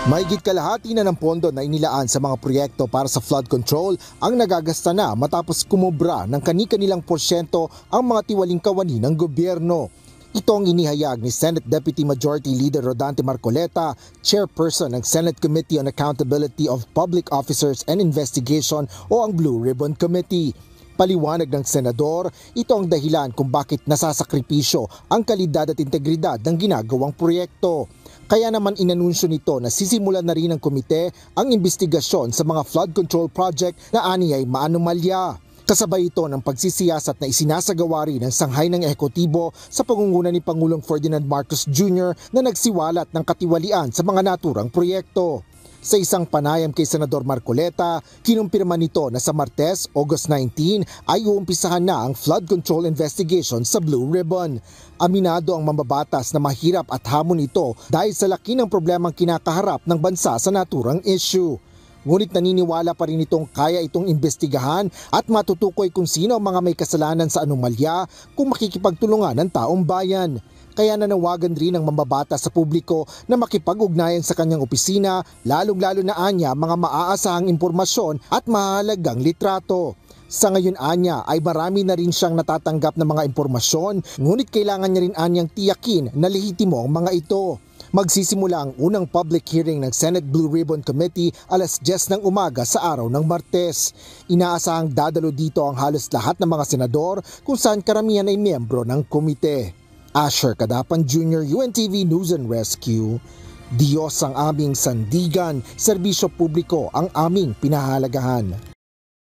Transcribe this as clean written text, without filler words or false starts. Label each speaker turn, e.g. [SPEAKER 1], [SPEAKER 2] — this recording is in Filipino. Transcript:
[SPEAKER 1] Mahigit kalahati na ng pondo na inilaan sa mga proyekto para sa flood control ang nagagasta na matapos kumubra ng kani-kanilang porsyento ang mga tiwaling kawani ng gobyerno. Ito ang inihayag ni Senate Deputy Majority Leader Rodante Marcoleta, Chairperson ng Senate Committee on Accountability of Public Officers and Investigation o ang Blue Ribbon Committee. Paliwanag ng senador, ito ang dahilan kung bakit nasasakripisyo ang kalidad at integridad ng ginagawang proyekto. Kaya naman inanunsyo nito na sisimulan na rin ng komite ang investigasyon sa mga flood control project na ani ay maanomalya. Kasabay ito ng pagsisiyasat na isinasagawa rin ng sanghay ng ehekutibo sa pangunguna ni Pangulong Ferdinand Marcos Jr. na nagsiwalat ng katiwalian sa mga naturang proyekto. Sa isang panayam kay Senador Marcoleta, kinumpirma nito na sa Martes, August 19 ay uumpisahan na ang flood control investigation sa Blue Ribbon. Aminado ang mambabatas na mahirap at hamon ito dahil sa laki ng problemang kinakaharap ng bansa sa naturang issue. Ngunit naniniwala pa rin itong kaya itong imbestigahan at matutukoy kung sino ang mga may kasalanan sa anomalya kung makikipagtulungan ng taong bayan. Kaya nanawagan rin ng mambabatas sa publiko na makipag-ugnayan sa kanyang opisina, lalong-lalo na anya mga maaasahang impormasyon at mahalagang litrato. Sa ngayon anya ay marami na rin siyang natatanggap ng mga impormasyon, ngunit kailangan niya rin anyang tiyakin na lehitimo ang mga ito. Magsisimula ang unang public hearing ng Senate Blue Ribbon Committee alas 10 ng umaga sa araw ng Martes. Inaasahang dadalo dito ang halos lahat ng mga senador kung saan karamihan ay miyembro ng komite. Asher Cadapan Jr., UNTV News and Rescue. Diyos ang aming sandigan, serbisyo publiko ang aming pinahalagahan.